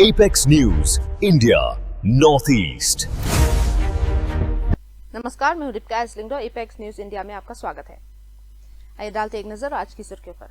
Apex News, India, Northeast. नमस्कार, मैं हूं रिप्का एसलिंगडो। एपेक्स न्यूज इंडिया में आपका स्वागत है। आइए डालते एक नजर आज की सुर्खियों पर।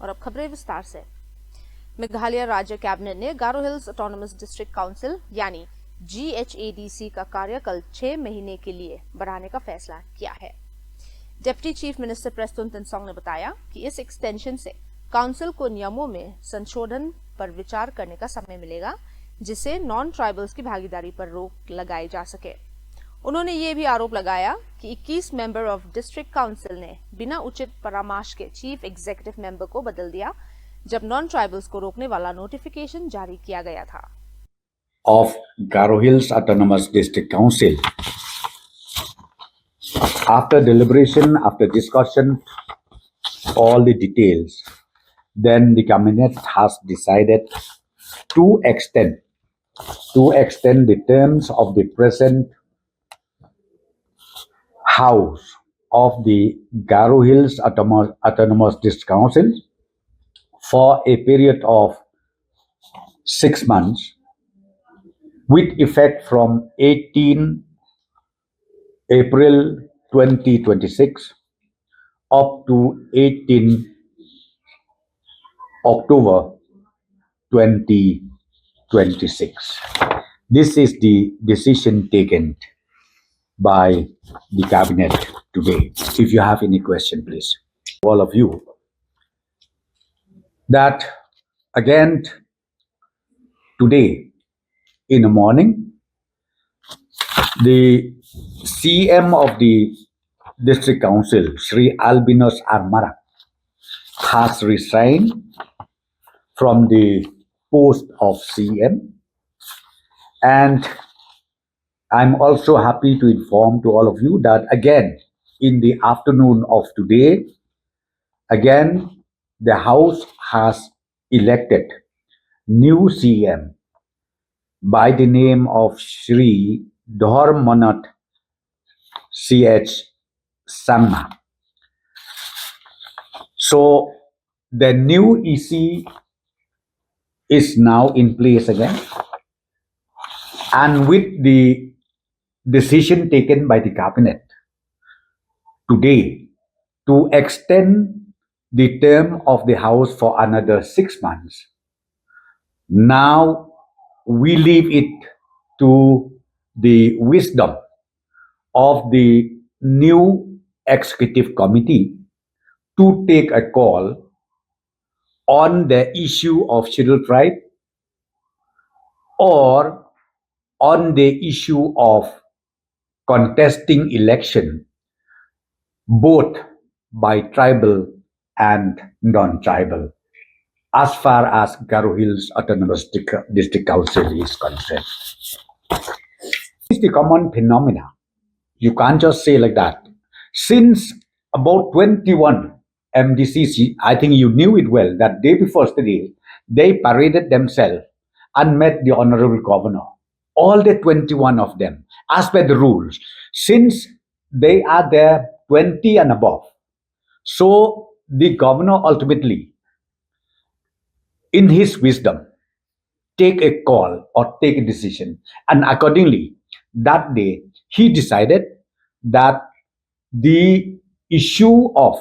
और अब खबरें विस्तार से। मेघालय राज्य कैबिनेट ने गारो हिल्स ऑटोनोमस डिस्ट्रिक्ट काउंसिल यानी GHADC का कार्यकाल 6 महीने के लिए बढ़ाने का फैसला किया है। Deputy chief minister Preston Tynsong ने बताया कि इस एक्सटेंशन से काउंसिल को नियमों में संशोधन पर विचार करने का समय मिलेगा, जिससे नॉन ट्राइबल्स की भागीदारी पर रोक लगाई जा सके। उन्होंने ये भी आरोप लगाया कि 21 मेंबर ऑफ डिस्ट्रिक्ट काउंसिल ने बिना उचित परामर्श के चीफ एग्जीक्यूटिव मेंबर को बदल दिया, जब नॉन ट्राइबल्स को रोकने वाला नोटिफिकेशन जारी किया गया था। Of Garo Hills Autonomous District Council. After deliberation, after discussion, all the details, then the cabinet has decided to extend the terms of the present house of the Garo Hills Autonomous District Council for a period of 6 months with effect from 18 April 2026 up to 18 October 2026. This is the decision taken by the cabinet today. If you have any question, please, all of you, that again today in the morning, the CM of the district council, Sri Albinos Armara, has resigned from the post of CM, and I'm also happy to inform to all of you that again in the afternoon of today, again the house has elected new CM by the name of Shri Dharmanath CH Sangma. So the new EC is now in place again, and with the decision taken by the cabinet today to extend the term of the house for another 6 months, now we leave it to the wisdom of the new executive committee to take a call on the issue of scheduled tribe or on the issue of contesting election both by tribal and non-tribal, as far as Garo Hills Autonomous District Council is concerned. It's the common phenomena. You can't just say like that. Since about 21 MDCC, I think you knew it well, that day before yesterday, they paraded themselves and met the Honorable Governor. All the 21 of them, as per the rules, since they are there 20 and above. So the governor ultimately, in his wisdom, take a call or take a decision. And accordingly, that day, he decided that the issue of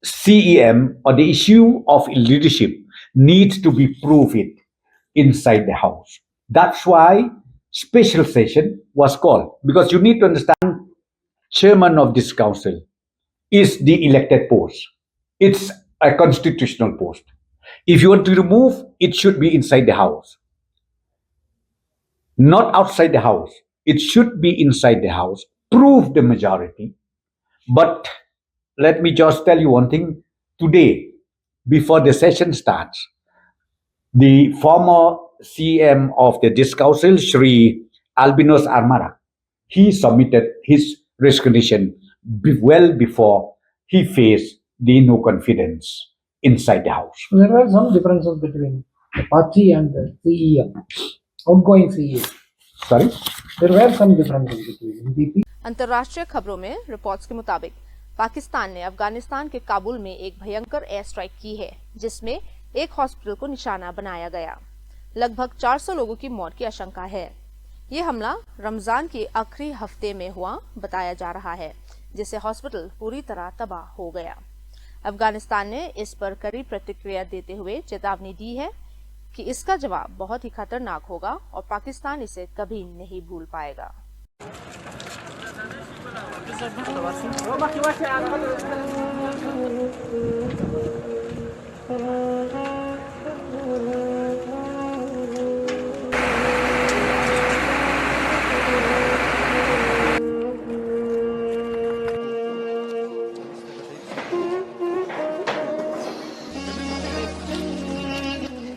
CEM or the issue of leadership needs to be proved inside the house. That's why special session was called, because you need to understand, chairman of this council is the elected post. It's a constitutional post. If you want to remove, it should be inside the house, not outside the house. It should be inside the house, prove the majority. But let me just tell you one thing. Today, before the session starts, the former CM of this council, Shri Albinos Armara, he submitted his resignation well before he faced the no confidence inside the house. There were some differences between the party and the CEM, outgoing CEM. Sorry? There were some differences between NPP. अंतर्राष्ट्रीय खबरों में reports के मुताबिक पाकिस्तान ने अफगानिस्तान के काबुल में एक भयंकर एयर स्ट्राइक की है, जिसमें एक हॉस्पिटल को निशाना बनाया गया। लगभग 400 लोगों की मौत की आशंका है। ये हमला रमजान के आखिरी हफ्ते में हुआ बताया जा रहा है, जिससे हॉस्पिटल पूरी तरह तबाह हो गया। अफगानिस्तान ने इस पर कड़ी प्रतिक्रिया देते हुए चेतावनी दी है कि इसका जवाब बहुत ही खतरनाक होगा और पाकिस्तान इसे कभी नहीं भूल पाएगा।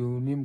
2.5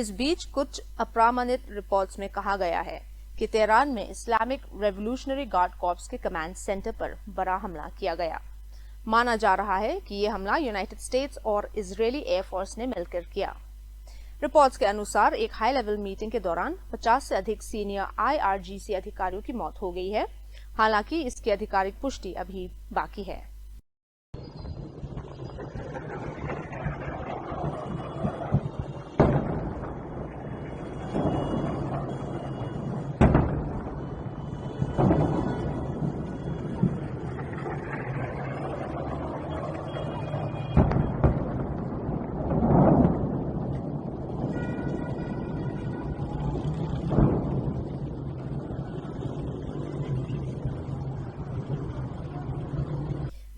इस बीच कुछ अप्रामाणित रिपोर्ट्स में कहा गया है कि तेहरान में इस्लामिक रेवोल्यूशनरी गार्ड कॉर्प्स के कमांड सेंटर पर बड़ा हमला किया गया। माना जा रहा है कि यह हमला यूनाइटेड स्टेट्स और इजरायली एयरफोर्स ने मिलकर किया। रिपोर्ट्स के अनुसार एक हाई लेवल मीटिंग के दौरान 50 से अधिक सीनियर IRGC अधिकारियों की मौत हो गई है। हालांकि इसकी आधिकारिक पुष्टि अभी बाकी है।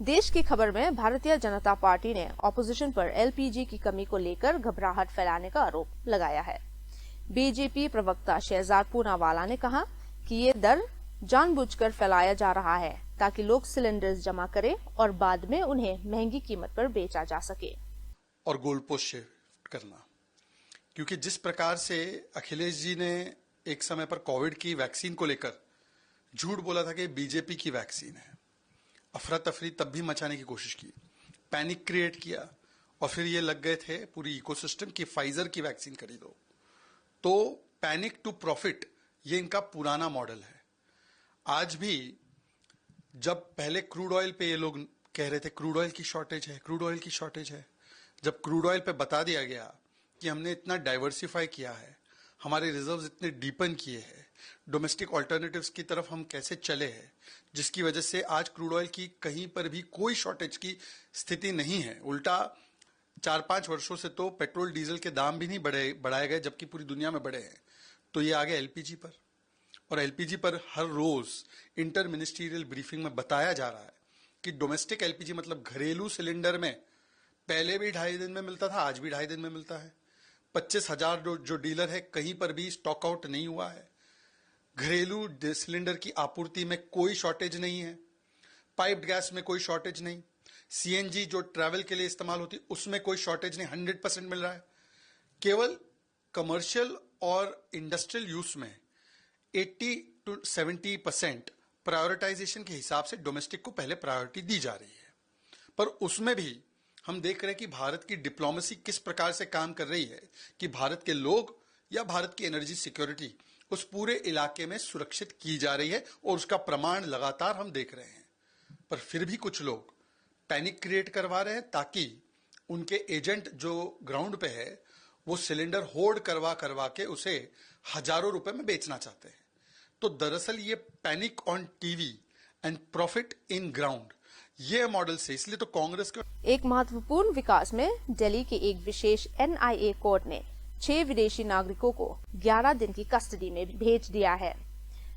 देश की खबर में भारतीय जनता पार्टी ने ऑपोजिशन पर LPG की कमी को लेकर घबराहट फैलाने का आरोप लगाया है। बीजेपी प्रवक्ता शहजाद पूनावाला ने कहा कि ये डर जानबूझकर फैलाया जा रहा है ताकि लोग सिलेंडर्स जमा करें और बाद में उन्हें महंगी कीमत पर बेचा जा सके। और गोल पोस्ट शिफ्ट करना, क्योंकि जिस प्रकार से अखिलेश जी ने एक समय पर कोविड की वैक्सीन को लेकर झूठ बोला था कि बीजेपी की वैक्सीन है, अफरा तफरी तब भी मचाने की कोशिश की, पैनिक क्रिएट किया और फिर ये लग गए थे पूरी इकोसिस्टम की फाइजर की वैक्सीन खरीदो। तो पैनिक टू प्रॉफिट ये इनका पुराना मॉडल है। आज भी जब पहले क्रूड ऑयल पे ये लोग कह रहे थे क्रूड ऑयल की शॉर्टेज है, क्रूड ऑयल की शॉर्टेज है, जब क्रूड ऑयल पे बता दिया गया कि हमने इतना डाइवर्सिफाई किया है, हमारे रिजर्व्स इतने डीपन किए हैं, डोमेस्टिक ऑल्टरनेटिव्स की तरफ हम कैसे चले हैं, जिसकी वजह से आज क्रूड ऑयल की कहीं पर भी कोई शॉर्टेज की स्थिति नहीं है। उल्टा 4-5 वर्षों से तो पेट्रोल डीजल के दाम भी नहीं बढ़ाए गए, जबकि पूरी दुनिया में बढ़े हैं। तो ये आ गया एलपीजी पर, और एलपीजी पर हर रोज इंटर मिनिस्ट्रियल ब्रीफिंग में बताया जा रहा है कि डोमेस्टिक एलपीजी मतलब घरेलू सिलेंडर में पहले भी 2.5 दिन में मिलता था, आज भी 2.5 दिन में मिलता है। 25,000 जो डीलर है कहीं पर भी स्टॉक आउट नहीं हुआ है। घरेलू सिलेंडर की आपूर्ति में कोई शॉर्टेज नहीं है, पाइप्ड गैस में कोई शॉर्टेज नहीं, सीएनजी जो ट्रैवल के लिए इस्तेमाल होती उसमें कोई शॉर्टेज नहीं, 100% मिल रहा है। केवल कमर्शियल और इंडस्ट्रियल यूज में 80 to 70% प्रायोरिटाइजेशन के हिसाब से डोमेस्टिक को पहले प्रायोरिटी दी जा रही है। पर उसमें भी हम देख रहे हैं कि भारत की डिप्लोमेसी किस प्रकार से काम कर रही है कि भारत के लोग या भारत की एनर्जी सिक्योरिटी उस पूरे इलाके में सुरक्षित की जा रही है, और उसका प्रमाण लगातार हम देख रहे हैं। पर फिर भी कुछ लोग पैनिक क्रिएट करवा रहे हैं ताकि उनके एजेंट जो ग्राउंड पे है वो सिलेंडर होल्ड करवा के उसे हजारों रुपए में बेचना चाहते हैं। तो दरअसल ये panic on TV and profit in ground ये मॉडल से, इसलिए तो कांग्रेस के एक महत्वपूर्ण विकास में दिल्ली के एक विशेष एनआईए कोर्ट ने 6 विदेशी नागरिकों को 11 दिन की कस्टडी में भेज दिया है।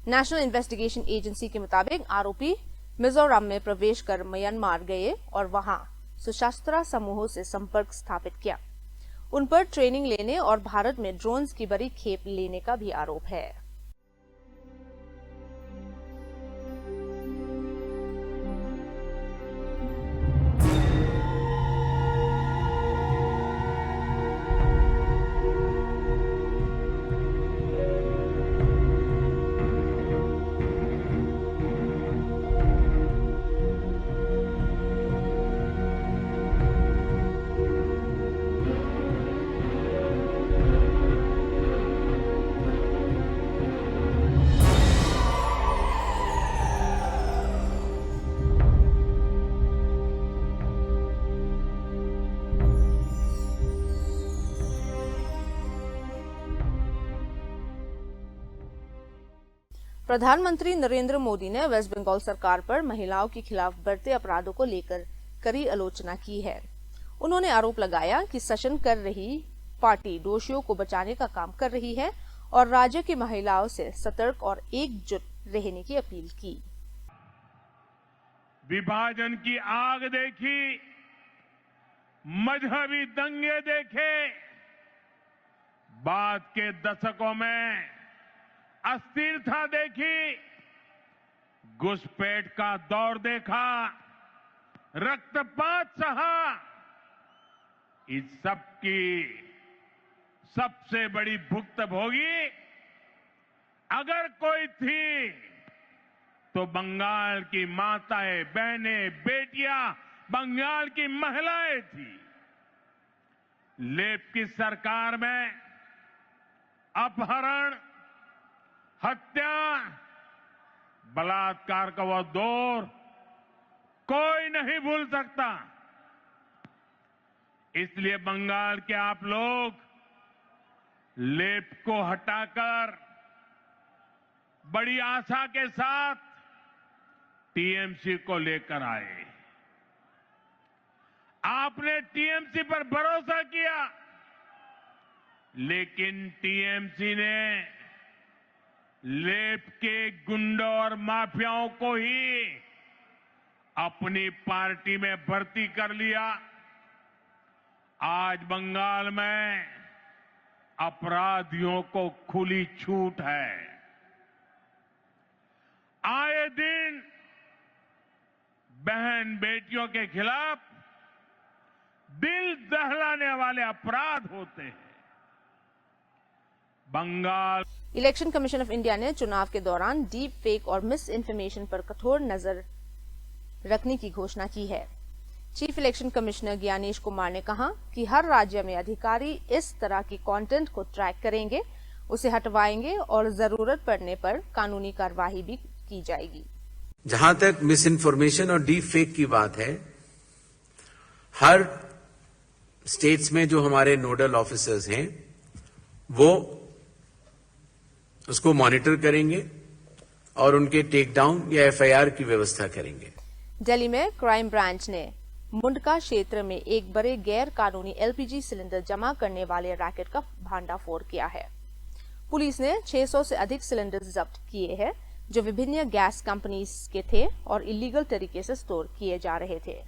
नेशनल इन्वेस्टिगेशन एजेंसी के मुताबिक आरोपी मिजोरम में प्रवेश कर म्यांमार गए और वहां सशस्त्र समूहों से संपर्क स्थापित किया। उन पर ट्रेनिंग लेने और भारत में ड्रोन्स की बड़ी खेप लेने का भी आरोप है। प्रधानमंत्री नरेंद्र मोदी ने वेस्ट बंगाल सरकार पर महिलाओं के खिलाफ बढ़ते अपराधों को लेकर कड़ी आलोचना की है। उन्होंने आरोप लगाया कि शासन कर रही पार्टी दोषियों को बचाने का काम कर रही है और राज्य की महिलाओं से सतर्क और एकजुट रहने की अपील की। विभाजन की आग देखी, मजहबी दंगे देखे, बाद के दशकों में अस्थिरता देखी, घुसपैठ का दौर देखा, रक्तपात सहा। इस सब की सबसे बड़ी भुक्तभोगी अगर कोई थी तो बंगाल की माताएं, बहनें, बेटियां, बंगाल की महिलाएं थी। लेप की सरकार में अपहरण, हत्या, बलात्कार का वह दौर कोई नहीं भूल सकता। इसलिए बंगाल के आप लोग लेप को हटाकर बड़ी आशा के साथ टीएमसी को लेकर आए। आपने टीएमसी पर भरोसा किया, लेकिन टीएमसी ने लेप के गुंडों और माफियाओं को ही अपनी पार्टी में भर्ती कर लिया। आज बंगाल में अपराधियों को खुली छूट है। आए दिन बहन बेटियों के खिलाफ दिल दहलाने वाले अपराध होते हैं। Bengal election commission of India ने चुनाव के दौरान डीप फेक और मिस इन्फॉर्मेशन पर कठोर नजर रखने की घोषणा की है। Chief election commissioner Gyanesh Kumar ने कहा कि हर राज्य में अधिकारी इस तरह की कंटेंट को ट्रैक करेंगे, उसे हटवाएंगे और जरूरत पड़ने पर कानूनी कार्रवाई भी की जाएगी। जहां तक मिस इन्फॉर्मेशन और डीप फेक की बात है, हर स्टेट्स में जो हमारे नोडल ऑफिसर्स हैं वो उसको मॉनिटर करेंगे और उनके टेक डाउन या एफआईआर की व्यवस्था करेंगे। दिल्ली में क्राइम ब्रांच ने मुंडका क्षेत्र में एक बड़े गैर कानूनी एलपीजी सिलेंडर जमा करने वाले रैकेट का भांडाफोड़ किया है। पुलिस ने 600 से अधिक सिलेंडर जब्त किए हैं जो विभिन्न गैस कंपनीज के थे और इलीगल तरीके से स्टोर किए जा रहे थे।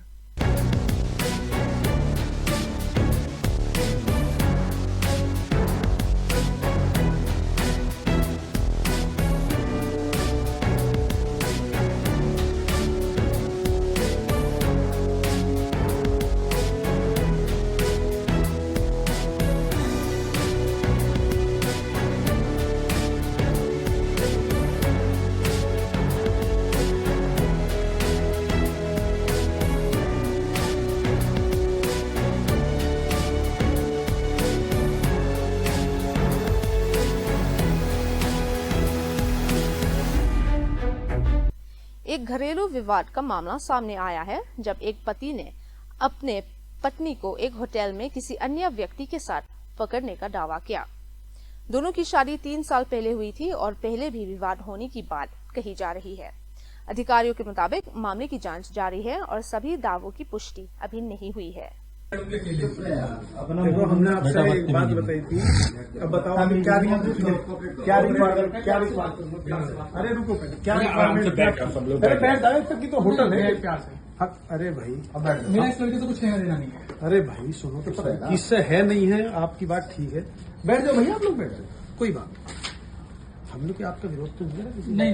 एक घरेलू विवाद का मामला सामने आया है जब एक पति ने अपने पत्नी को एक होटल में किसी अन्य व्यक्ति के साथ पकड़ने का दावा किया। दोनों की शादी 3 साल पहले हुई थी और पहले भी विवाद होने की बात कही जा रही है। अधिकारियों के मुताबिक मामले की जांच जारी है और सभी दावों की पुष्टि अभी नहीं हुई है। देखो, हमने आपसे एक बात बताई थी, अब बताओ अभी क्या अरे रुको पहले, क्या की तो होटल है। अरे भाई मेरा इस लड़के से कुछ लेना देना नहीं है। अरे भाई सुनो तो, किससे है नहीं है, आपकी बात ठीक है, बैठ जाओ भैया, आप लोग बैठ जाओ, कोई बात नहीं। हम लोग आपका विरोध तो नहीं।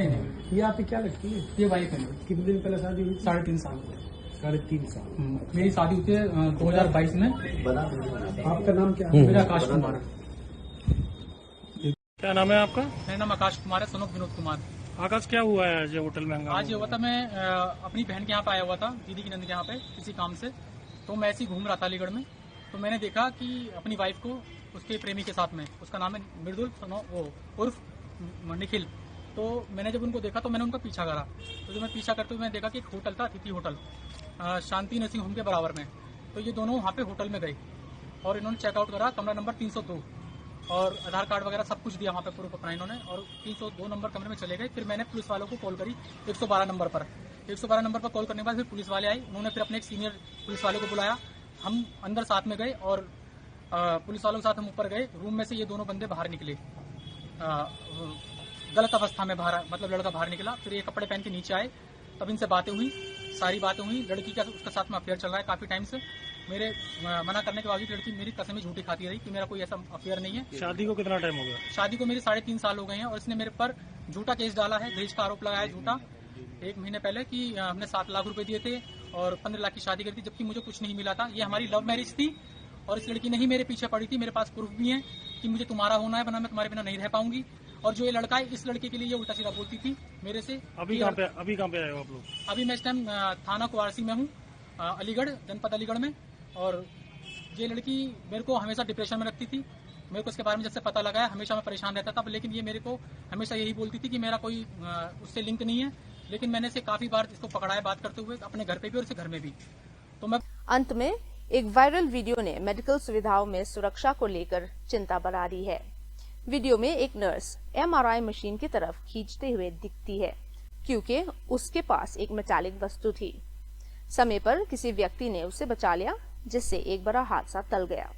ये आपकी क्या लगती है? ये वाइफ है। कितने दिन पहले शादी हुई? 3.5 साल। 3.5 साल मेरी शादी हुई थी 2022 में। आपका नाम क्या है? मेरा आकाश कुमार। क्या नाम है आपका? मेरा नाम आकाश कुमार है, सन ऑफ विनोद कुमार। आकाश, क्या हुआ है आज होटल में? आज ये हुआ था, मैं अपनी बहन के यहाँ पे आया हुआ था, दीदी की नंद के यहाँ पे किसी काम से। तो मैं ऐसे ही घूम रहा था अलीगढ़ में, तो मैंने देखा कि अपनी वाइफ को उसके प्रेमी के साथ में, उसका नाम है मृदुल उर्फ निखिल। तो मैंने जब उनको देखा तो मैंने उनका पीछा करा। तो जब मैं पीछा करते हुए मैंने देखा कि एक होटल था, अतिथि होटल, शांति नर्सिंग होम के बराबर में। तो ये दोनों वहाँ पे होटल में गए और इन्होंने चेकआउट करा कमरा नंबर 302 और आधार कार्ड वगैरह सब कुछ दिया वहाँ पे प्रूफ अपना इन्होंने, और 302 नंबर कमरे में चले गए। फिर मैंने पुलिस वालों को कॉल करी 112 नंबर पर। 112 नंबर पर कॉल करने के बाद फिर पुलिस वाले आए, उन्होंने फिर अपने एक सीनियर पुलिस वाले को बुलाया। हम अंदर साथ में गए और पुलिस वालों के साथ हम ऊपर गए। रूम में से ये दोनों बंदे बाहर निकले, गलत अवस्था में बाहर, मतलब लड़का बाहर निकला। फिर ये कपड़े पहन के नीचे आए, तब इनसे बातें हुई, सारी बातें हुई। लड़की का उसके साथ में अफेयर चल रहा है काफी टाइम से। मेरे मना करने के बावजूद लड़की मेरी कसम ही झूठी खाती रही कि मेरा कोई ऐसा अफेयर नहीं है। शादी को कितना टाइम हो गया? शादी को मेरे 3.5 साल हो गए हैं और इसने मेरे पर झूठा केस डाला है, दहेज का आरोप लगाया झूठा 1 महीने पहले कि हमने 7 लाख रुपए दिए थे और 15 लाख की शादी करी थी, जबकि मुझे कुछ नहीं मिला था। ये हमारी लव मैरिज थी और इस लड़की नहीं मेरे पीछे पड़ी थी। मेरे पास प्रूफ भी है कि मुझे तुम्हारा होना है, वरना मैं तुम्हारे बिना नहीं रह पाऊंगी। और जो ये लड़का है, इस लड़के के लिए ये उल्टा सीधा बोलती थी मेरे से। अभी कहाँ पे आए हो आप लोग? अभी मैं इस टाइम थाना कुवारसी में हूँ, अलीगढ़, जनपद अलीगढ़ में। और ये लड़की मेरे को हमेशा डिप्रेशन में रखती थी। मेरे को इसके बारे में जब से पता लगा है, हमेशा मैं परेशान रहता था, लेकिन ये मेरे को हमेशा यही बोलती थी कि मेरा कोई उससे लिंक नहीं है। लेकिन मैंने इसे काफी बार इसको पकड़ा है बात करते हुए, अपने घर पे भी और इसे घर में भी। तो मैं अंत में एक वायरल वीडियो ने मेडिकल सुविधाओं में सुरक्षा को लेकर चिंता बढ़ा दी है। वीडियो में एक नर्स MRI मशीन की तरफ खींचते हुए दिखती है क्योंकि उसके पास एक मेटालिक वस्तु थी। समय पर किसी व्यक्ति ने उसे बचा लिया, जिससे एक बड़ा हादसा टल गया।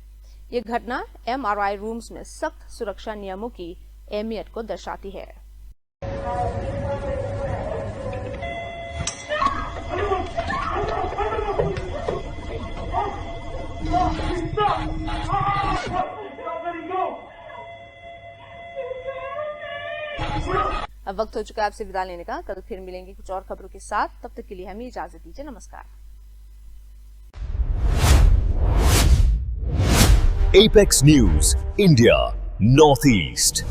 ये घटना MRI रूम्स में सख्त सुरक्षा नियमों की अहमियत को दर्शाती है। अब वक्त हो चुका है आपसे विदा लेने का। कल फिर मिलेंगे कुछ और खबरों के साथ, तब तक के लिए हमें इजाजत दीजिए। नमस्कार। Apex News, India, Northeast.